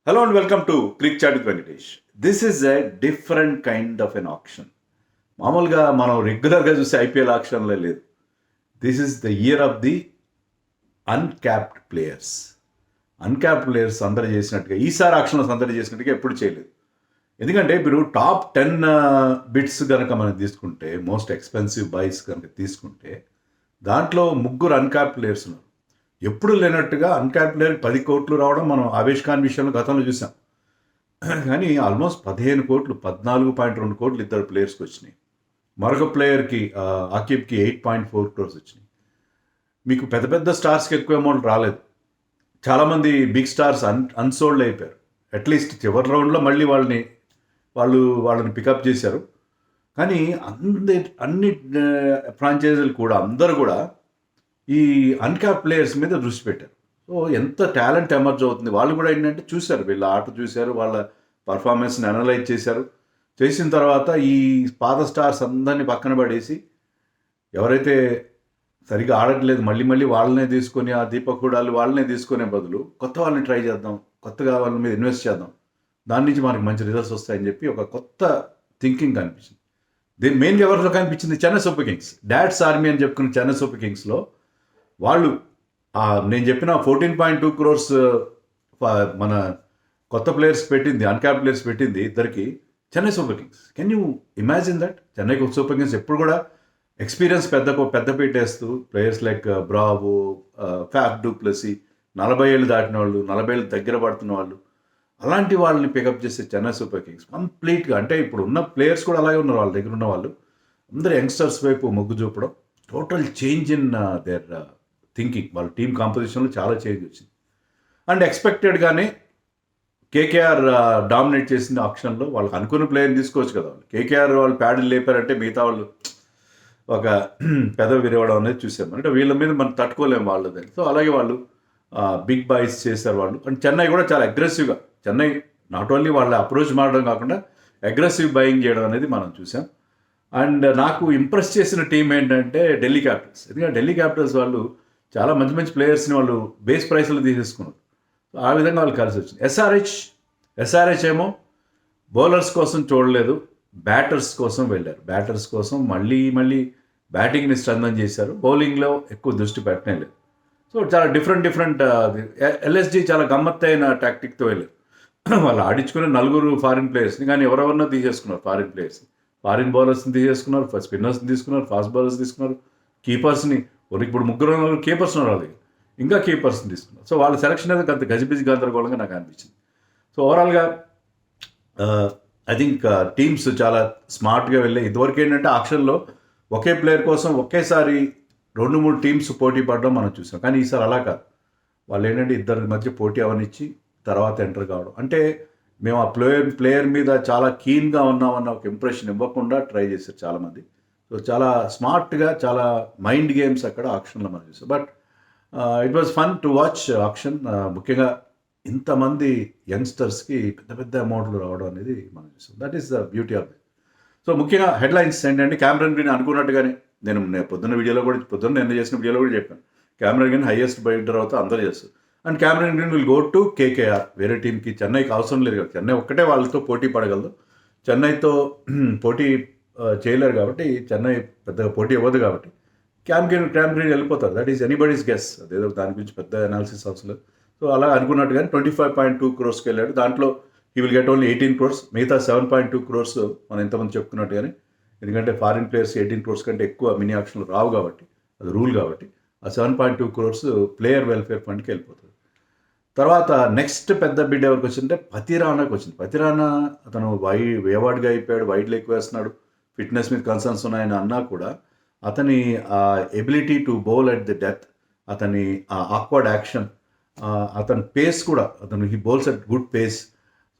Hello and welcome to Crick Chat with Venkatesh. This is a different kind of an auction. మామూలుగా మనం రెగ్యులర్గా చూసే IPL ఆక్షన్లో లేదు. This is the year of the uncapped players. Uncapped players అందరు చేసినట్టుగా ఈసారి ఆక్షన్లో అందరు చేసినట్టుగా ఎప్పుడు చేయలేదు. ఎందుకంటే ఇప్పుడు టాప్ 10 బిట్స్ కనుక మనం తీసుకుంటే, మోస్ట్ ఎక్స్పెన్సివ్ బైస్ కనుక తీసుకుంటే, దాంట్లో ముగ్గురు అన్క్యాప్డ్ ప్లేయర్స్ ఉన్నారు. ఎప్పుడు లేనట్టుగా అన్క్యాప్ ప్లేయర్కి 10 కోట్లు రావడం మనం ఆవేష్ ఖాన్ విషయంలో గతంలో చూసాం. కానీ ఆల్మోస్ట్ 15 కోట్లు, 14.2 కోట్లు ఇద్దరు ప్లేయర్స్కి వచ్చినాయి. మరొక ప్లేయర్కి ఆకిబ్కి 8.4 క్రోర్స్ వచ్చినాయి. మీకు పెద్ద పెద్ద స్టార్స్కి ఎక్కువ అమౌంట్ రాలేదు. చాలామంది బిగ్ స్టార్స్ అన్సోల్డ్ అయిపోయారు. అట్లీస్ట్ చివరి రౌండ్లో మళ్ళీ వాళ్ళని పికప్ చేశారు. కానీ అన్ని ఫ్రాంచైజీలు కూడా అందరూ కూడా ఈ అన్క్యాప్ ప్లేయర్స్ మీద దృష్టి పెట్టారు. సో ఎంత టాలెంట్ ఎమర్జ్ అవుతుంది. వాళ్ళు కూడా ఏంటంటే చూశారు, వీళ్ళ ఆట చూశారు, వాళ్ళ పర్ఫార్మెన్స్ని అనలైజ్ చేశారు. చేసిన తర్వాత ఈ పాత స్టార్స్ అందరినీ పక్కన పడేసి, ఎవరైతే సరిగా ఆడట్లేదు మళ్ళీ మళ్ళీ వాళ్ళనే తీసుకొని, ఆ దీపక్ హుడాలు వాళ్ళనే తీసుకునే బదులు కొత్త వాళ్ళని ట్రై చేద్దాం, కొత్తగా వాళ్ళ మీద ఇన్వెస్ట్ చేద్దాం, దాని నుంచి మనకి మంచి రిజల్ట్స్ వస్తాయని చెప్పి ఒక కొత్త థింకింగ్ కనిపించింది. దీని మెయిన్గా ఎవరిలో కనిపించింది? Chennai super Kings. Dad's Army అని చెప్పుకున్న చెన్నై సూపర్ కింగ్స్లో వాళ్ళు నేను చెప్పిన 14.2 క్రోర్స్ మన కొత్త ప్లేయర్స్ పెట్టింది, అన్క్యాప్ ప్లేయర్స్ పెట్టింది ఇద్దరికి Chennai super kings. Can you imagine that? Chennai super kings ఎప్పుడు కూడా ఎక్స్పీరియన్స్ పెద్ద పెట్టేస్తూ players like Bravo, Faf du Plessis, 40 ఏళ్ళు దాటిన వాళ్ళు, 40 ఏళ్ళు దగ్గర పడుతున్న వాళ్ళు, అలాంటి వాళ్ళని పికప్ చేసే చెన్నై సూపర్ కింగ్స్ కంప్లీట్గా, అంటే ఇప్పుడు ఉన్న ప్లేయర్స్ కూడా అలాగే ఉన్నారు. వాళ్ళ దగ్గర ఉన్న వాళ్ళు అందరూ యంగ్స్టర్స్ వైపు మొగ్గు చూపడం, total change in there thinking. వాళ్ళ టీమ్ కాంపోజిషన్లో చాలా చేంజ్ వచ్చింది. అండ్ ఎక్స్పెక్టెడ్గానే కేకేఆర్ డామినేట్ చేసిన ఆక్షన్లో. వాళ్ళకి అనుకున్న ప్లేయర్ని తీసుకోవచ్చు కదా. వాళ్ళు కేకేఆర్ వాళ్ళు ప్యాడ్లు లేపారంటే మిగతా వాళ్ళు ఒక పెదవి విరవడం అనేది చూసాం. అంటే వీళ్ళ మీద మనం తట్టుకోలేము వాళ్ళది. సో అలాగే వాళ్ళు బిగ్ బాయ్స్ చేశారు వాళ్ళు. అండ్ చెన్నై కూడా చాలా అగ్రెసివ్గా, చెన్నై నాట్ ఓన్లీ వాళ్ళ అప్రోచ్ మారడం కాకుండా అగ్రెసివ్ బయింగ్ చేయడం అనేది మనం చూసాం. అండ్ నాకు ఇంప్రెస్ చేసిన టీం ఏంటంటే ఢిల్లీ క్యాపిటల్స్. ఎందుకంటే ఢిల్లీ క్యాపిటల్స్ వాళ్ళు చాలా మంచి మంచి ప్లేయర్స్ని వాళ్ళు బేస్ ప్రైస్లో తీసేసుకున్నారు. ఆ విధంగా వాళ్ళు కలిసి వచ్చింది. ఎస్ఆర్హెచ్ ఏమో బౌలర్స్ కోసం చూడలేదు, బ్యాటర్స్ కోసం వెళ్ళారు. బ్యాటర్స్ కోసం మళ్ళీ బ్యాటింగ్ని స్ట్రెంథన్ చేశారు, బౌలింగ్లో ఎక్కువ దృష్టి పెట్టనే లేదు. సో చాలా డిఫరెంట్ ఎల్ఎస్జీ చాలా గమ్మత్తైన టాక్టిక్తో వెళ్ళారు. వాళ్ళు ఆడించుకునే 4 ఫారిన్ ప్లేయర్స్ని, కానీ ఎవరెవరినో తీసేసుకున్నారు. ఫారిన్ బౌలర్స్ని తీసేసుకున్నారు, స్పిన్నర్స్ని తీసుకున్నారు, ఫాస్ట్ బౌలర్స్ తీసుకున్నారు, కీపర్స్ని. ఇప్పుడు 3 కీపర్స్ ఉన్నారు వాళ్ళకి, ఇంకా కీపర్స్ని తీసుకున్నారు. సో వాళ్ళ సెలక్షన్ అనేది కొంత గజిబిజి గందరగోళంగా నాకు అనిపించింది. సో ఓవరాల్గా ఐ థింక్ టీమ్స్ చాలా స్మార్ట్గా వెళ్ళాయి. ఇదివరకు ఏంటంటే ఆక్షన్లో ఒకే ప్లేయర్ కోసం ఒకేసారి 2-3 టీమ్స్ పోటీ పడడం మనం చూసాం. కానీ ఈసారి అలా కాదు. వాళ్ళు ఏంటంటే ఇద్దరి మధ్య పోటీ అవనిచ్చి తర్వాత ఎంటర్ కావడం. అంటే మేము ఆ ప్లేయర్ మీద చాలా కీన్గా ఉన్నామన్న ఒక ఇంప్రెషన్ ఇవ్వకుండా ట్రై చేశారు చాలామంది. సో చాలా స్మార్ట్గా, చాలా మైండ్ గేమ్స్ అక్కడ ఆక్షన్లో మనం చూసాం. But it was fun to watch auction. ముఖ్యంగా ఇంతమంది యంగ్స్టర్స్కి పెద్ద అమౌంట్లు రావడం అనేది మనం చూసాం. That is the beauty of it. So ముఖ్యంగా హెడ్లైన్స్ ఏంటంటే, క్యామరన్ గ్రీన్ అనుకున్నట్టుగానే నేను నిన్న చేసిన వీడియోలో కూడా చెప్పాను, క్యామరన్ గ్రీన్ హైయెస్ట్ బైడర్ అవుతా అందరూ చేస్తారు. And Cameron green will go to KKR. వేరే టీంకి, చెన్నైకి అవసరం లేదు కదా. చెన్నై ఒక్కటే వాళ్ళతో పోటీ పడగలదు. చెన్నైతో పోటీ చేయలేరు కాబట్టి, చెన్నై పెద్దగా పోటీ ఇవ్వదు కాబట్టి క్యామరన్ గ్రీన్ వెళ్ళిపోతారు. That is anybody's guess. అదేదో దాని గురించి పెద్ద అనాలిసిస్ అవసరం లేదు. సో అలా అనుకున్నట్టుగానే 25.2 క్రోర్స్కి వెళ్ళాడు. దాంట్లో he will get only 18 crores. మిగతా 7.2 క్రోర్స్ మనం ఎంతమంది చెప్పుకున్నట్టుగానే, ఎందుకంటే ఫారిన్ ప్లేయర్స్ 18 క్రోర్స్ కంటే ఎక్కువ మినీ ఆక్షన్లు రావు కాబట్టి, అది రూల్ కాబట్టి, ఆ 7.2 క్రోర్స్ ప్లేయర్ వెల్ఫేర్ ఫండ్కి వెళ్ళిపోతుంది. తర్వాత నెక్స్ట్ పెద్ద బిడ్ ఎవరికి వచ్చిందంటే పతిరానాకి వచ్చింది. పతిరానా అతను వేవార్డ్గా అయిపోయాడు, వైడ్ లెగ్ వేస్తున్నాడు, ఫిట్నెస్ మీద కన్సర్న్స్ ఉన్నాయని అన్నా కూడా అతని ability to bowl at the death, అతని ఆక్వర్డ్ యాక్షన్, అతని పేస్ కూడా, he bowls at good pace.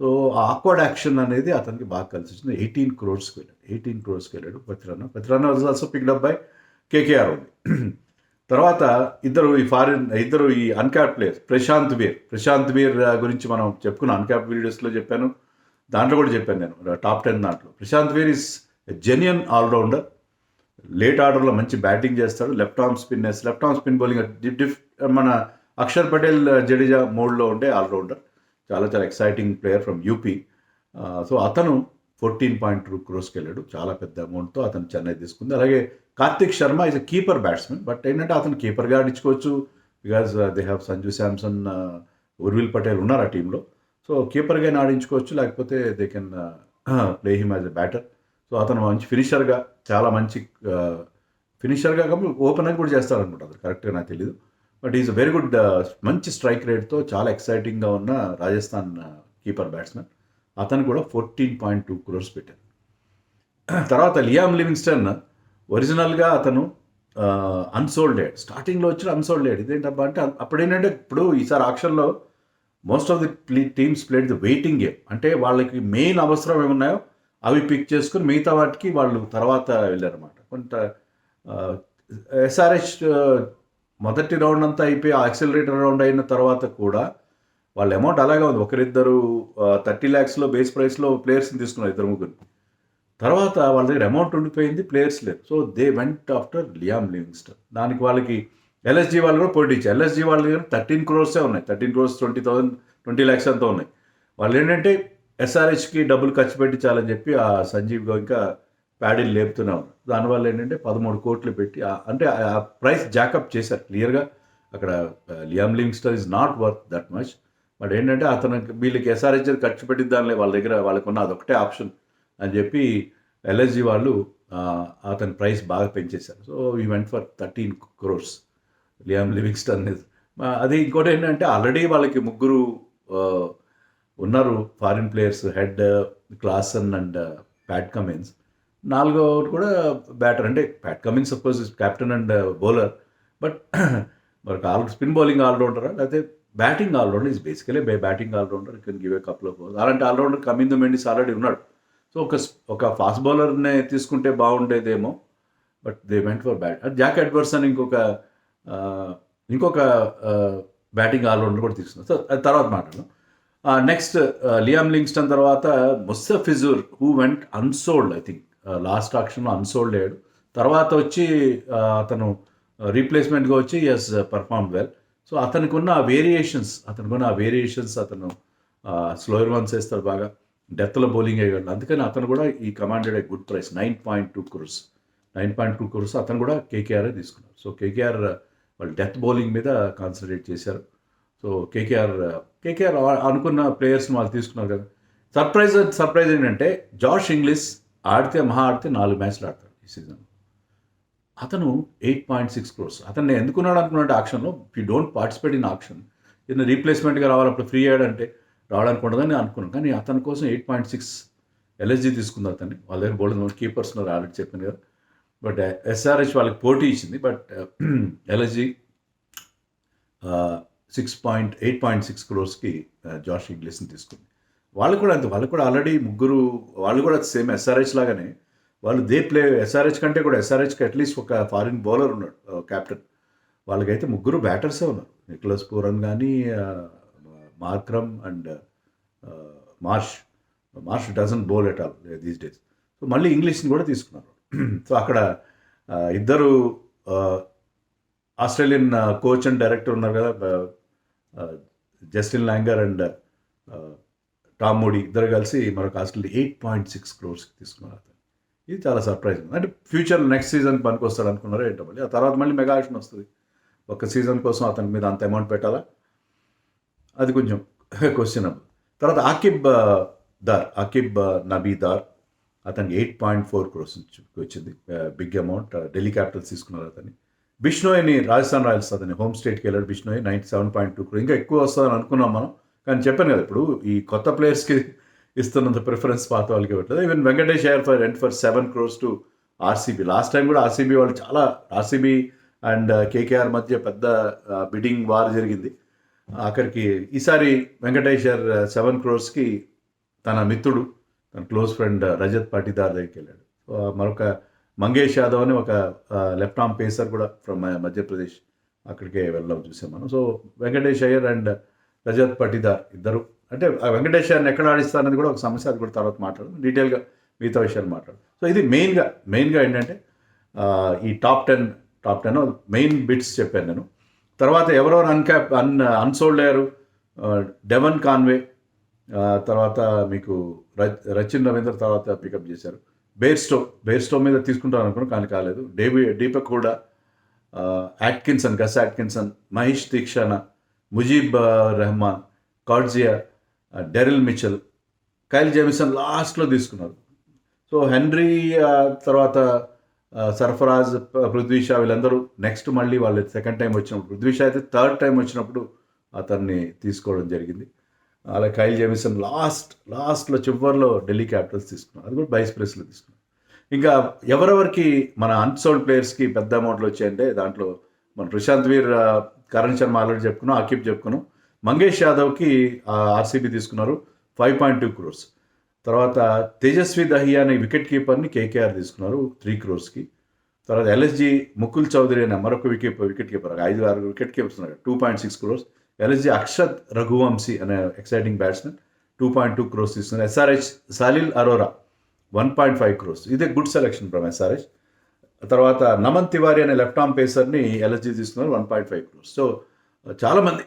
So ఆ ఆక్వర్డ్ యాక్షన్ అనేది అతనికి బాగా కలిసి వచ్చింది. 18 క్రోర్స్కి వెళ్ళాడు Pathirana was also picked up by KKR ఉంది. తర్వాత ఇద్దరు ఈ అన్క్యాప్ ప్లేయర్స్, ప్రశాంత్ వీర్ గురించి మనం చెప్పుకున్న అన్క్యాప్ వీడియోస్లో చెప్పాను, దాంట్లో కూడా చెప్పాను నేను టాప్ 10 దాంట్లో. ప్రశాంత్ వీర్ ఈస్ జెన్యున్ ఆల్రౌండర్. లేట్ ఆర్డర్లో మంచి బ్యాటింగ్ చేస్తాడు. లెఫ్ట్ ఆర్మ్ స్పిన్ బౌలింగ్, మన అక్షర్ పటేల్, జడేజా మోడ్లో ఉండే ఆల్రౌండర్. చాలా చాలా exciting player from UP. So అతను 14.2 crores వెళ్ళాడు. చాలా పెద్ద అమౌంట్తో అతను చెన్నై తీసుకుంది. అలాగే Karthik Sharma is a keeper batsman. But ఏంటంటే అతను కీపర్గా ఆడించుకోవచ్చు, because they have Sanju Samson, Urvil Patel ఉన్నారు ఆ టీంలో. సో కీపర్గా ఆడించుకోవచ్చు, లేకపోతే they can play him as a batter. So అతను మంచి ఫినిషర్గా, చాలా మంచి ఫినిషర్గా కాబట్టి ఓపెనర్ కూడా చేస్తారనుకుంటా, అది కరెక్ట్గా నాకు తెలియదు. But is a very good, మంచి స్ట్రైక్ రేట్తో చాలా ఎక్సైటింగ్గా ఉన్న రాజస్థాన్ కీపర్ బ్యాట్స్మెన్. అతను కూడా 14.2 crores పెట్టారు. తర్వాత లియామ్ లివింగ్స్టన్ ఒరిజినల్గా అతను అన్సోల్డ్ అయ్యాడు. స్టార్టింగ్లో వచ్చి అన్సోల్డ్ అయ్యాడు. ఇదేంటబ్బా అంటే అప్పుడు ఏంటంటే ఇప్పుడు ఈసారి ఆక్షన్లో most of the teams played the waiting game. అంటే వాళ్ళకి మెయిన్ అవసరం ఏమున్నాయో అవి పిక్ చేసుకుని మిగతా వాటికి వాళ్ళు తర్వాత వెళ్ళారన్నమాట. కొంత ఎస్ఆర్హెచ్ మొదటి రౌండ్ అంతా అయిపోయి యాక్సిలరేటర్ రౌండ్ అయిన తర్వాత కూడా వాళ్ళ అమౌంట్ అలాగే ఉంది. ఒకరిద్దరు 30 lakhs బేస్ ప్రైస్లో ప్లేయర్స్ని తీసుకున్నారు, 2-3. తర్వాత వాళ్ళ దగ్గర అమౌంట్ ఉండిపోయింది, ప్లేయర్స్ లేరు. So they went after Liam Livingstone. దానికి వాళ్ళకి ఎల్ఎస్జీ వాళ్ళు కూడా పోటీ ఇచ్చారు. ఎల్ఎస్జీ వాళ్ళ దగ్గర 13 crores ఉన్నాయి. 13 crores 20 lakhs అంతా ఉన్నాయి. వాళ్ళు ఏంటంటే ఎస్ఆర్హెచ్కి డబ్బులు ఖర్చు పెట్టించాలని చెప్పి ఆ సంజీవ్ ఇంకా ప్యాడీలు లేపుతూనే ఉన్నారు. దానివల్ల ఏంటంటే 13 కోట్లు పెట్టి అంటే ఆ ప్రైస్ జాకప్ చేశారు క్లియర్గా. అక్కడ Liam Livingstone is not worth that much. But ఏంటంటే అతనికి వీళ్ళకి ఎస్ఆర్హెచ్ ఖర్చు పెట్టిద్దానిలే, వాళ్ళ దగ్గర వాళ్ళకున్న అదొకటే ఆప్షన్ అని చెప్పి ఎల్ఎస్జీ వాళ్ళు అతని ప్రైస్ బాగా పెంచేశారు. So he went for 13 crores Liam Livingstone. అది ఇంకోటి ఏంటంటే ఆల్రెడీ వాళ్ళకి ముగ్గురు ఉన్నారు foreign players, Head, Klaasen and Pat Cummins. నాలుగో కూడా బ్యాటర్, అంటే Pat Cummins suppose captain and bowler. But మరి స్పిన్ బౌలింగ్ ఆల్రౌండరా లేకపోతే batting all-rounder? Is basically batting all-rounder, can give a couple of overs. అలాంటి ఆల్రౌండర్ కమిందో మెండిస్ ఆల్రెడీ ఉన్నాడు. So ఒక fast బౌలర్నే తీసుకుంటే బాగుండేదేమో, but they went for bat. Jack ఎడ్వర్సన్ ఇంకొక బ్యాటింగ్ ఆల్రౌండర్ కూడా తీసుకున్నారు. సో అది తర్వాత మాట్లాడడం. నెక్స్ట్ లియామ్ లివింగ్స్టన్ తర్వాత Mustafizur who went unsold. I think last ఆక్షన్లో అన్సోల్డ్ అయ్యాడు. తర్వాత వచ్చి అతను రీప్లేస్మెంట్గా వచ్చి ఎస్ పర్ఫార్మ్ వెల్. సో అతనికి ఉన్న వేరియేషన్స్ అతను స్లోయర్ వన్స్ వేస్తాడు, బాగా డెత్లో బౌలింగ్ అయ్యాడు. అందుకని అతను కూడా ఈ commanded a good price 9.2 crores. అతను కూడా కేకేఆర్ తీసుకున్నారు. సో కేకేఆర్ వాళ్ళు డెత్ బౌలింగ్ మీద కాన్సన్ట్రేట్ చేశారు. సో కేకేఆర్ అనుకున్న ప్లేయర్స్ని వాళ్ళు తీసుకున్నారు కదా. సర్ప్రైజ్ ఏంటంటే జాష్ ఇంగ్లిష్ ఆడితే 4 మ్యాచ్లు ఆడతాడు ఈ సీజన్. అతను 8.6 crores. అతన్ని ఎందుకున్నాడు అనుకున్నాడు ఆక్షన్లో. If you don't participate in auction, ఏదైనా రీప్లేస్మెంట్గా రావాలి, అప్పుడు ఫ్రీ అయ్యాడంటే రావడానికి ఉండదని అనుకున్నాను. కానీ అతని కోసం 8.6 ఎల్ఎస్జీ తీసుకుంది అతన్ని. వాళ్ళ దగ్గర బోల్డ్ కీపర్స్ ఉన్నారు, ఆల్రెడీ చెప్పాను కదా. బట్ ఎస్ఆర్హెచ్ వాళ్ళకి పోటీ ఇచ్చింది. బట్ ఎల్ఎస్జీ 8.6 crores జాష్ ఇంగ్లిష్ని తీసుకుంది. వాళ్ళు కూడా ఆల్రెడీ ముగ్గురు, వాళ్ళు కూడా సేమ్ ఎస్ఆర్హెచ్ లాగానే వాళ్ళు ఎస్ఆర్హెచ్ కంటే కూడా ఎస్ఆర్హెచ్కి అట్లీస్ట్ ఒక ఫారిన్ బౌలర్ ఉన్నాడు కెప్టెన్. వాళ్ళకైతే ముగ్గురు బ్యాటర్సే ఉన్నారు. నికోలస్ పూరన్ కానీ, Markram and Marsh doesn't bowl at all these days. So మళ్ళీ ఇంగ్లీష్ని కూడా తీసుకున్నారు. సో అక్కడ ఇద్దరు ఆస్ట్రేలియన్ కోచ్ అండ్ డైరెక్టర్ ఉన్నారు కదా, Justin longer and Tom Modi, ఇద్దరు కలిసి మరొక ఆస్ట్రేలియా 8.6 crores తీసుకున్నారు. ఇది చాలా సర్ప్రైజింగ్. అంటే ఫ్యూచర్లో నెక్స్ట్ సీజన్కి పనికి వస్తాడు అనుకున్నారో ఏంటో. మళ్ళీ ఆ తర్వాత మళ్ళీ మెగా ఆక్షన్ వస్తుంది. ఒక సీజన్ కోసం అతని మీద అంత అమౌంట్ పెట్టాలా, అది కొంచెం క్వశ్చనబుల్. తర్వాత ఆకిబ్ నబీదార్, అతనికి 8.4 crores వచ్చింది, బిగ్ అమౌంట్. ఢిల్లీ క్యాపిటల్స్ తీసుకున్నారు అతన్ని. బిష్నోయ్ని రాజస్థాన్ రాయల్స్ అతని హోమ్ స్టేట్కి వెళ్ళాడు. బిష్నోయ్ 97.2 crores. ఇంకా ఎక్కువ వస్తుందని అనుకున్నాం మనం, కానీ చెప్పాను కదా ఇప్పుడు ఈ కొత్త ప్లేయర్స్కి ఇస్తున్నంత ప్రిఫరెన్స్ పాత వాళ్ళకి ఇవ్వట్లేదు. Even Venkatesh Iyer for 7 crores to RCB. Last time కూడా ఆర్సీబీ వాళ్ళు చాలా, ఆర్సీబీ అండ్ కేకేఆర్ మధ్య పెద్ద బిడ్డింగ్ వార్ జరిగింది. అక్కడికి ఈసారి వెంకటేష్ అయ్యర్ 7 crores తన మిత్రుడు, తన క్లోజ్ ఫ్రెండ్ రజత్ పాటీదార్ దగ్గరికి వెళ్ళాడు. మరొక మంగేష్ యాదవ్ అని ఒక లెఫ్ట్ ఆర్మ్ పేసర్ కూడా ఫ్రమ్ మధ్యప్రదేశ్, అక్కడికే వెళ్ళడం చూసాం మనం. సో వెంకటేష్ అయ్యర్ అండ్ రజత్ పాటీదార్ ఇద్దరు, అంటే వెంకటేష్ అయ్యర్ని ఎక్కడ ఆడిస్తారనేది కూడా ఒక సమస్య, అది కూడా తర్వాత మాట్లాడడం, డీటెయిల్గా మిగతా విషయాలు మాట్లాడడం. సో ఇది మెయిన్గా ఏంటంటే ఈ టాప్ టెన్ మెయిన్ బిట్స్ చెప్పాను నేను. తర్వాత ఎవరెవరు అన్సోల్డ్ అయ్యారు, డెవన్ కాన్వే తర్వాత మీకు రచిన్ రవీంద్ర తర్వాత పికప్ చేశారు. బేర్స్టో మీద తీసుకుంటారు అనుకున్నాను, కానీ కాలేదు. దీపక్ కూడా, గస్ యాట్కిన్సన్, మహేష్ దీక్షాన, ముజీబ్ రెహమాన్, కార్జియా, డెరిల్ మిచెల్, కైల్ జేమిసన్ లాస్ట్లో తీసుకున్నారు. సో హెన్రీ తర్వాత సర్ఫరాజ్, పృథ్వీ షా వీళ్ళందరూ నెక్స్ట్ మళ్ళీ వాళ్ళు సెకండ్ టైం వచ్చినప్పుడు, పృథ్వీ షా అయితే థర్డ్ టైం వచ్చినప్పుడు అతన్ని తీసుకోవడం జరిగింది. అలా కైల్ జేమిసన్ లాస్ట్లో చివరిలో ఢిల్లీ క్యాపిటల్స్ తీసుకున్నారు. అది కూడా బైస్ ప్రెస్లో తీసుకున్నారు. ఇంకా ఎవరెవరికి మన అన్సోల్డ్ ప్లేయర్స్కి పెద్ద అమౌంట్లు వచ్చాయంటే దాంట్లో మన ప్రశాంత్ వీర్, కరణ్ శర్మ ఆల్రెడీ చెప్పుకున్నాం, ఆకిబ్ చెప్పుకున్నాం. మంగేష్ యాదవ్కి ఆర్సీబీ తీసుకున్నారు 5.2 crores. తర్వాత తేజస్వి దహియా అనే వికెట్ కీపర్ని కేకేఆర్ తీసుకున్నారు 3 crores. తర్వాత ఎల్ఎస్జి ముకుల్ చౌదరి అనే మరొక వికెట్ కీపర్, 5-6 వికెట్ కీపర్స్ ఉన్నారు, 2.6 crores. ఎల్ఎస్జి అక్షత్ రఘువంశీ అనే ఎక్సైటింగ్ బ్యాట్స్మెన్ 2.2 crores తీసుకున్నారు. SRH Salil Arora 1.5 crores. ఇదే గుడ్ సెలెక్షన్ ఫ్రమ్ ఎస్ఆర్హెచ్. తర్వాత నమన్ తివారీ అనే లెఫ్ట్ ఆర్మ్ పేసర్ని ఎల్ఎస్జి తీసుకున్నారు 1.5 crores. సో చాలామంది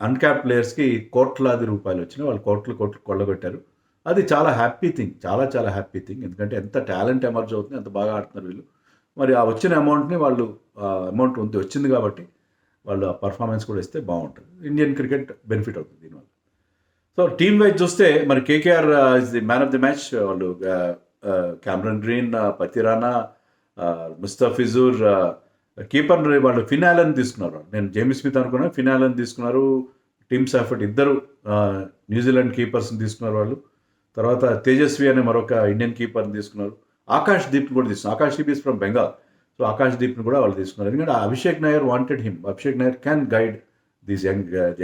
అన్క్యాప్ ప్లేయర్స్కి కోట్లాది రూపాయలు వచ్చినాయి, వాళ్ళు కోట్లు కొల్లగొట్టారు. అది చాలా హ్యాపీ థింగ్, చాలా హ్యాపీ థింగ్. ఎందుకంటే ఎంత టాలెంట్ ఎమర్జ్ అవుతుంది, ఎంత బాగా ఆడుతున్నారు వీళ్ళు. మరి ఆ వచ్చిన అమౌంట్ని వాళ్ళు అమౌంట్ వచ్చింది కాబట్టి వాళ్ళు ఆ పర్ఫార్మెన్స్ కూడా ఇస్తే బాగుంటుంది. ఇండియన్ క్రికెట్ బెనిఫిట్ అవుతుంది దీనివల్ల. సో టీమ్ వైజ్ చూస్తే మరి KKR is the man of the match. వాళ్ళు క్యామరన్ గ్రీన్, పతిరానా, ముస్తఫిజూర్, కీపర్ వాళ్ళు ఫినాలని తీసుకున్నారు. నేను జేమ్స్ స్మిత్ అనుకున్నాను, ఫినాలని తీసుకున్నారు. టిమ్ సాఫర్ట్ ఇద్దరు న్యూజిలాండ్ కీపర్స్ని తీసుకున్నారు వాళ్ళు. తర్వాత తేజస్వి అనే మరొక ఇండియన్ కీపర్ని తీసుకున్నారు. ఆకాష్ దీప్ని కూడా తీసుకున్నారు. Akash Deep is from Bengal. So Akash దీప్ని కూడా వాళ్ళు తీసుకున్నారు. ఎందుకంటే Abhishek Nayar wanted him. Abhishek Nayar can guide these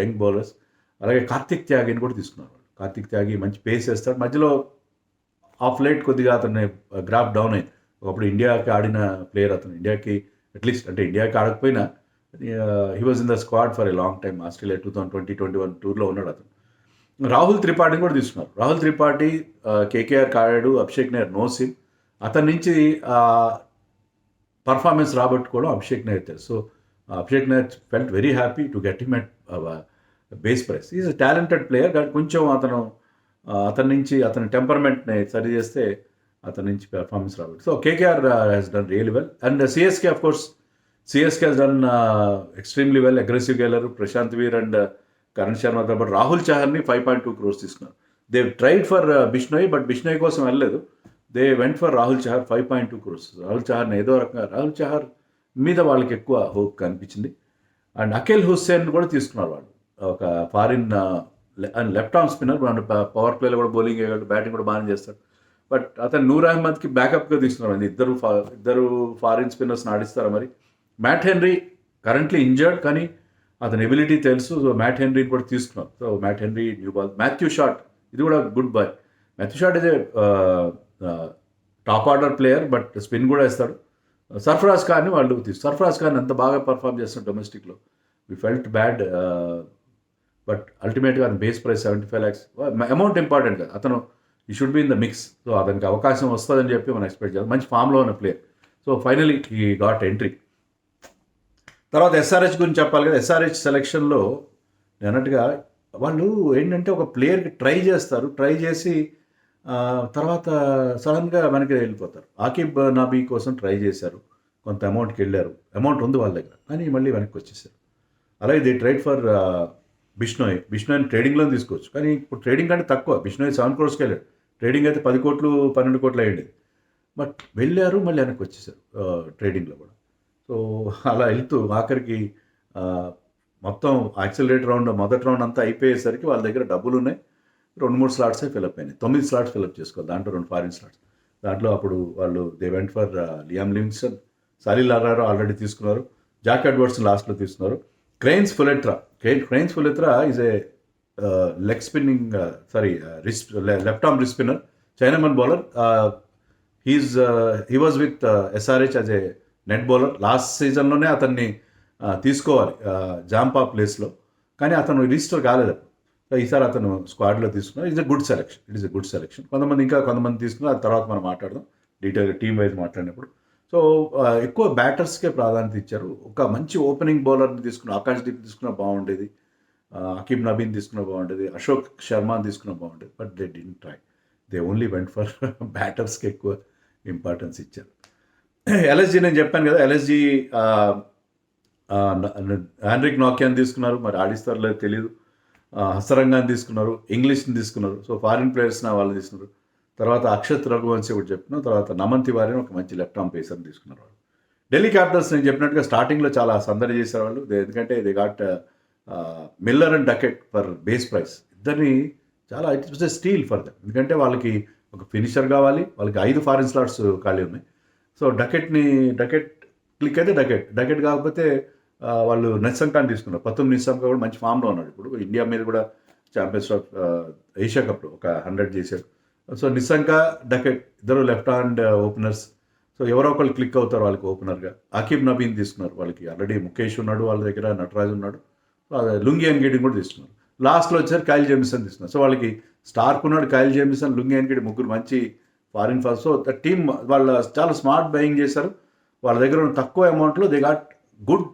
young bowlers. అలాగే కార్తిక్ త్యాగిని కూడా తీసుకున్నారు వాళ్ళు. కార్తిక్ త్యాగి మంచి పేస్ వేస్తాడు. మధ్యలో ఆఫ్ లైట్ కొద్దిగా అతని గ్రాఫ్ డౌన్ అయింది. ఒకప్పుడు ఇండియాకి ఆడిన ప్లేయర్ అతను. ఇండియాకి అట్లీస్ట్ అంటే ఇండియాకి ఆడకపోయినా he was in the squad for a long time. Australia 2020-21 టూర్లో ఉన్నాడు అతను. రాహుల్ త్రిపాఠిని కూడా తీసుకున్నారు. రాహుల్ త్రిపాఠి కేకేఆర్కి ఆడాడు, అభిషేక్ నాయర్ నోస్ హిమ్. అతని నుంచి పర్ఫార్మెన్స్ రాబట్టుకోవడం అభిషేక్ నాయర్ తెలుసు. So Abhishek Nair felt very happy to get him at base price. Is a talented player, కానీ కొంచెం అతని నుంచి అతని టెంపర్మెంట్ని సరి చేస్తే అతని నుంచి పెర్ఫార్మెన్స్ రాబట్టి. So KKR has done really well. And CSK of course, CSK has done extremely well. అగ్రెసివ్గా వెళ్ళారు. ప్రశాంత్ వీర్ అండ్ కరణ్ శర్మతో పాటు రాహుల్ చహర్ని 5.2 crores తీసుకున్నారు. They tried for Bishnoi, but Bishnoi కోసం వెళ్ళలేదు. They went for Rahul Chahar 5.2 crores. Rahul చహర్ని ఏదో రకంగా, రాహుల్ చహర్ మీద వాళ్ళకి ఎక్కువ హోప్ కనిపించింది. అండ్ అఖిల్ హుస్సేన్ కూడా తీసుకున్నారు వాళ్ళు, ఒక foreign left arm spinner. Power ప్లేలో కూడా బౌలింగ్ వేయగలడు, బ్యాటింగ్ కూడా బాగానే చేస్తాడు. బట్ అతను నూర్ అహ్మద్కి బ్యాకప్గా తీసుకున్నారు. ఇద్దరు ఫారిన్ స్పిన్నర్స్ని ఆడిస్తారు. మరి మ్యాట్ హెన్రీ కరెంట్లీ ఇంజర్డ్, కానీ అతని ఎబిలిటీ తెలుసు. సో మ్యాట్ హెన్రీని కూడా తీసుకున్నారు. So Matt Henry new ball. Matthew shot, ఇది కూడా గుడ్ బాయ్. మాథ్యూ షాట్ ఇదే top order player, but spin కూడా వేస్తాడు. సర్ఫరాజ్ ఖాన్ని వాళ్ళు సర్ఫరాజ్ ఖాన్ అంత బాగా పర్ఫామ్ చేస్తాడు డొమెస్టిక్లో. వి ఫెల్ట్ బ్యాడ్, బట్ అల్టిమేట్గా అతను base price 75 lakhs. Amount important కదా, అతను ఈ should be in the mix. So అతనికి అవకాశం వస్తుందని చెప్పి మనం ఎక్స్పెక్ట్ చేయాలి. మంచి ఫామ్లో ఉన్న ప్లేయర్. సో ఫైనలీ ఈ గాట్ ఎంట్రీ. తర్వాత ఎస్ఆర్హెచ్ గురించి చెప్పాలి కదా. ఎస్ఆర్హెచ్ సెలక్షన్లో నేను అన్నట్టుగా వాళ్ళు ఏంటంటే ఒక ప్లేయర్కి ట్రై చేస్తారు, ట్రై చేసి తర్వాత సడన్గా వెనక్కి వెళ్ళిపోతారు. ఆకిబ్ నబీ కోసం ట్రై చేశారు, కొంత అమౌంట్కి వెళ్ళారు, అమౌంట్ ఉంది వాళ్ళ దగ్గర, కానీ మళ్ళీ వెనక్కి వచ్చేసారు. అలాగే ది ట్రైడ్ ఫర్ బిష్నోయ్ని ట్రేడింగ్లో తీసుకోవచ్చు, కానీ ఇప్పుడు ట్రేడింగ్ అంటే తక్కువ. బిష్నోయ్ 7 crores వెళ్ళాడు, ట్రేడింగ్ అయితే 10 కోట్లు 12 కోట్లు అయ్యింది. బట్ వెళ్ళారు, మళ్ళీ వెనక్కి వచ్చేసారు ట్రేడింగ్లో కూడా. సో అలా వెళ్తూ ఆఖరికి మొత్తం యాక్సిలరేట్ రౌండ్, మొదటి రౌండ్ అంతా అయిపోయేసరికి వాళ్ళ దగ్గర డబ్బులు ఉన్నాయి. 2-3 స్లాట్సే ఫిల్అప్ అయినాయి. 9 slots ఫిల్అప్ చేసుకోవాలి, దాంట్లో 2 ఫారిన్ స్లాట్స్. దాంట్లో అప్పుడు వాళ్ళు they went for Liam Livingstone, Salil Arora already తీసుకున్నారు, జాక్ ఎడ్వర్డ్స్ లాస్ట్లో తీసుకున్నారు. Krains Fuletra is a leg spinning left arm wrist spinner, chinaman bowler. He was with SRH as a net bowler. Last సీజన్లోనే అతన్ని తీసుకోవాలి జాంపా ప్లేస్లో, కానీ అతను రిజిస్టర్ కాలేదు. ఈసారి అతను స్క్వాడ్లో తీసుకున్నారు. It's a good selection. కొంతమంది తీసుకున్నారు, అది తర్వాత మనం మాట్లాడదాం డీటెయిల్గా టీమ్ వైజ్ మాట్లాడినప్పుడు. సో ఎక్కువ బ్యాటర్స్కే ప్రాధాన్యత ఇచ్చారు. ఒక మంచి ఓపెనింగ్ బౌలర్ని తీసుకున్న ఆకాష్ దీప్ తీసుకున్నా బాగుండేది. అకీబ్ నబీన్ తీసుకున్న బాగుంటుంది, అశోక్ శర్మని తీసుకున్న బాగుంటుంది. But they didn't try, they only went for బ్యాటర్స్కి ఎక్కువ ఇంపార్టెన్స్ ఇచ్చారు. ఎల్ఎస్జీ నేను చెప్పాను కదా, ఎల్ఎస్జీ ఆండ్రిక్ నాకియాని తీసుకున్నారు, మరి ఆడిస్తారో లేదో తెలియదు. హసరంగాని తీసుకున్నారు, ఇంగ్లీష్ని తీసుకున్నారు. సో ఫారిన్ ప్లేయర్స్ని వాళ్ళు తీసుకున్నారు. తర్వాత అక్షత్ రఘువంశీ ఒకటి చెప్పిన తర్వాత నమన్ తివారీని ఒక మంచి లెఫ్ట్ ఆర్మ్ పేసర్ని తీసుకున్నారు వాళ్ళు. ఢిల్లీ క్యాపిటల్స్ నేను చెప్పినట్టుగా స్టార్టింగ్లో చాలా సందడి చేశారు వాళ్ళు. ఎందుకంటే they got Miller and Duckett for base price. ఇద్దరిని చాలా it was a steel for them. ఎందుకంటే వాళ్ళకి ఒక ఫినిషర్ కావాలి, వాళ్ళకి 5 ఫారిన్ స్లాట్స్ ఖాళీ ఉన్నాయి. సో డకెట్ క్లిక్ అయితే డకెట్ కాకపోతే వాళ్ళు నిస్సంకాన్ని తీసుకున్నారు. పత్తుమ్ నిస్సంకా కూడా మంచి ఫామ్లో ఉన్నాడు. ఇప్పుడు ఇండియా మీద కూడా ఛాంపియన్స్ ఆఫ్ ఏషియా కప్లో ఒక 100 చేశారు. సో నిస్సంకా డకెట్ ఇద్దరు లెఫ్ట్ హ్యాండ్ ఓపెనర్స్. సో ఎవరో ఒకళ్ళు క్లిక్ అవుతారు వాళ్ళకి ఓపెనర్గా. అకీబ్ నబీన్ తీసుకున్నారు, వాళ్ళకి ఆల్రెడీ ముఖేష్ ఉన్నాడు వాళ్ళ దగ్గర, నటరాజ్ ఉన్నాడు, లుంగి ఎన్గిడి కూడా తీసుకున్నారు. లాస్ట్లో వచ్చారు కైల్ జేమిసన్ తీసుకున్నారు. సో వాళ్ళకి స్టార్క్ ఉన్నాడు, కైల్ జేమిసన్, లుంగి ఎన్గిడి, ముగ్గురు మంచి foreign fast. So the team వాళ్ళు చాలా స్మార్ట్ బయింగ్ చేశారు. వాళ్ళ దగ్గర ఉన్న తక్కువ అమౌంట్లో they got good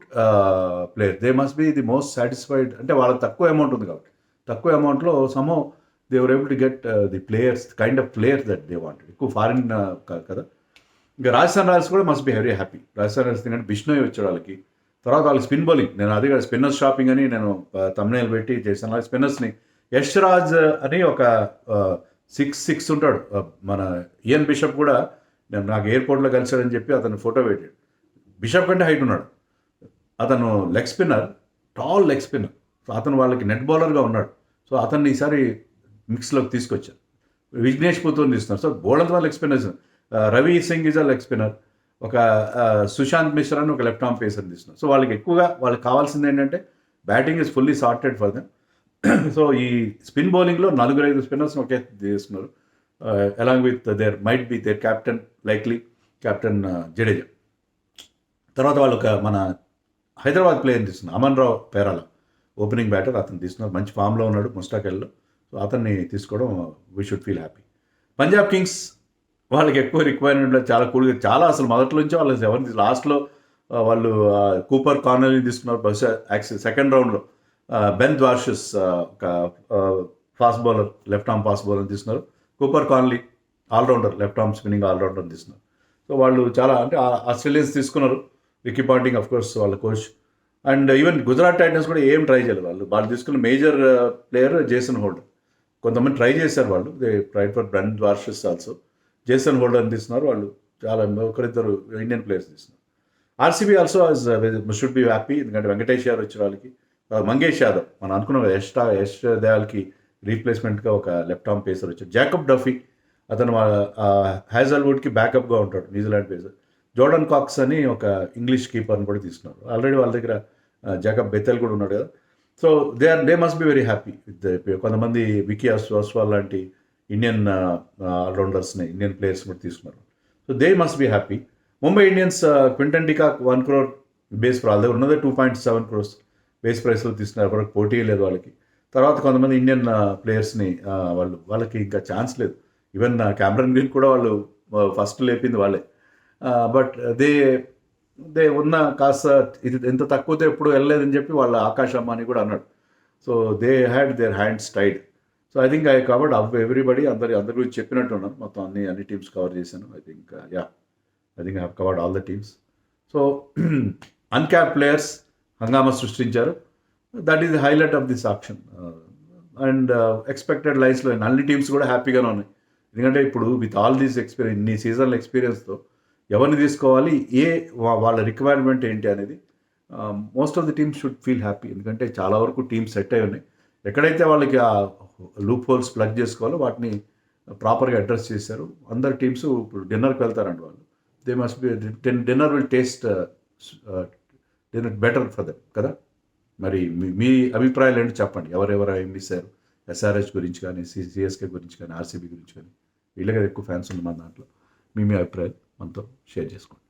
player. They must be the most satisfied. అంటే వాళ్ళకి తక్కువ అమౌంట్ ఉంది కాబట్టి తక్కువ అమౌంట్లో somehow they were able to get the players, kind of players that they wanted. ఎక్కువ ఫారిన్ కదా. ఇంకా రాజస్థాన్ రాయల్స్ కూడా must be very happy. Rajasthan Royals ఎందుకంటే బిష్ణోయ్ వచ్చాడు వాళ్ళకి. తర్వాత వాళ్ళకి స్పిన్ బౌలింగ్, నేను అదే కదా స్పిన్నర్స్ షాపింగ్ అని నేను తమ్నేల్ పెట్టి చేశాను. వాళ్ళకి స్పిన్నర్స్ని యష్ రాజ్ అని ఒక 6'6" ఉంటాడు. మన ఇయన్ బిషప్ కూడా నేను నాకు ఎయిర్పోర్ట్లో కలిసాడని చెప్పి అతను ఫోటో పెట్టాడు. బిషప్ కంటే హైట్ ఉన్నాడు అతను. Leg spinner, tall leg spinner. So అతను వాళ్ళకి నెట్ బౌలర్గా ఉన్నాడు. సో అతన్ని ఈసారి మిక్స్లోకి తీసుకొచ్చారు. విఘ్నేష్ పుత్తూర్ని తీస్తున్నారు. So bold leg spinners. Ravi Singh is a leg spinner. ఒక సుశాంత్ మిశ్రా అని ఒక లెఫ్ట్ ఆర్మ్ పేసర్ తీస్తున్నారు. సో వాళ్ళకి ఎక్కువగా వాళ్ళకి కావాల్సింది ఏంటంటే batting is fully sorted for them. So ఈ స్పిన్ బౌలింగ్లో 4-5 స్పిన్నర్స్ ఒకే తీసుకున్నారు. Along with there might be their captain, likely captain Jadeja. తర్వాత వాళ్ళు ఒక మన హైదరాబాద్ ప్లేయర్ని తీసుకున్నారు, అమన్ రావు పేరాల, ఓపెనింగ్ బ్యాటర్. అతను తీసుకున్నారు, మంచి ఫామ్లో ఉన్నాడు ముస్టాకెల్లో. సో అతన్ని తీసుకోవడం we should feel happy. Punjab Kings వాళ్ళకి ఎక్కువ రిక్వైర్మెంట్ చాలా కూల్గా, చాలా అసలు మొదటి నుంచి వాళ్ళు ఎవరిని లాస్ట్లో వాళ్ళు కూపర్ కార్నెల్ని తీసుకున్నారు. బహుశా సెకండ్ రౌండ్లో బెన్ ద్వార్షస్ ఒక fast bowler, left arm fast బౌలర్ని తీసుకున్నారు. Cooper Connolly allrounder, left arm spinning ఆల్రౌండర్ని తీసుకున్నారు. సో వాళ్ళు చాలా అంటే ఆస్ట్రేలియన్స్ తీసుకున్నారు. విక్కీ పాంటింగ్ అఫ్ కోర్స్ వాళ్ళ కోచ్. అండ్ ఈవెన్ గుజరాత్ టైటన్స్ కూడా ఏం ట్రై చేయలేదు. వాళ్ళు తీసుకున్న మేజర్ ప్లేయర్ జేసన్ హోల్డర్. కొంతమంది ట్రై చేశారు వాళ్ళు, they tried for Ben Dwarshuis also. Jason హోల్డర్ని తీస్తున్నారు వాళ్ళు. చాలా ఒకరిద్దరు ఇండియన్ ప్లేయర్స్ తీస్తున్నారు. RCB also should be happy, ఎందుకంటే వెంకటేష్ యాదవ్ వచ్చి వాళ్ళకి. మంగేష్ యాదవ్ మనం అనుకున్నాం యష్ దయాల్కి రీప్లేస్మెంట్గా ఒక లెఫ్ట్ ఆర్మ్ పేసర్ వచ్చాడు. జాకబ్ డఫీ అతను హ్యాజల్వుడ్కి బ్యాకప్గా ఉంటాడు, న్యూజిలాండ్ పేసర్. జోర్డన్ కాక్స్ అని ఒక ఇంగ్లీష్ కీపర్ని కూడా తీసుకున్నారు. ఆల్రెడీ వాళ్ళ దగ్గర జాకబ్ బెతెల్ కూడా ఉన్నాడు కదా. So they must be very happy with. కొంతమంది వికీ అస్వాల్ లాంటి ఇండియన్ ఆల్రౌండర్స్ని, ఇండియన్ ప్లేయర్స్ కూడా తీసుకున్నారు. So they must be happy. Mumbai Indians Quinton de Kock 1 crore base price, వాళ్ళ దగ్గర ఉన్నదే 2.7 crores బేస్ ప్రైస్లో తీసుకున్నారు. ఎవరికి పోటీ లేదు వాళ్ళకి. తర్వాత కొంతమంది ఇండియన్ ప్లేయర్స్ని వాళ్ళకి ఇంకా ఛాన్స్ లేదు. ఈవెన్ క్యామరన్ గ్రీన్ కూడా వాళ్ళు ఫస్ట్ లేపింది వాళ్ళే. బట్ దే ఉన్న కాస్త ఇది ఎంత తక్కువతో ఎప్పుడు వెళ్ళలేదని చెప్పి వాళ్ళ ఆకాశ్ అంబానీ కూడా అన్నాడు. So they had their hands tied. So I think I covered everybody. అందరి గురించి చెప్పినట్టు ఉన్నాను. మొత్తం అన్ని టీమ్స్ కవర్ చేశాను. I think I have covered all the teams. So uncap players హంగామా సృష్టించారు. That is the highlight of this option. And expected లైన్స్లో అన్ని టీమ్స్ కూడా హ్యాపీగానే ఉన్నాయి. ఎందుకంటే ఇప్పుడు విత్ ఆల్ దీస్ ఎక్స్పీరియన్స్, ఇన్ని సీజన్ల ఎక్స్పీరియన్స్తో ఎవరిని తీసుకోవాలి, వాళ్ళ రిక్వైర్మెంట్ ఏంటి అనేది most of the teams should feel happy. ఎందుకంటే చాలా వరకు టీమ్స్ సెట్ అయి ఉన్నాయి. ఎక్కడైతే వాళ్ళకి ఆ లూప్ హోల్స్ ప్లగ్ చేసుకోవాలో వాటిని ప్రాపర్గా అడ్రస్ చేశారు. అందరు టీమ్స్ ఇప్పుడు డిన్నర్కి వెళ్తారండి వాళ్ళు. They must B dinner will taste dinner better for them కదా. మరి మీ అభిప్రాయాలు ఏంటి చెప్పండి. ఎవరెవరు ఏం మిస్సారు, ఎస్ఆర్హెచ్ గురించి కానీ, సిఎస్కే గురించి కానీ, ఆర్సీబీ గురించి కానీ. వీళ్ళకి ఎక్కువ ఫ్యాన్స్ ఉంది మన దాంట్లో. మీ అభిప్రాయాలు మనతో షేర్ చేసుకోండి.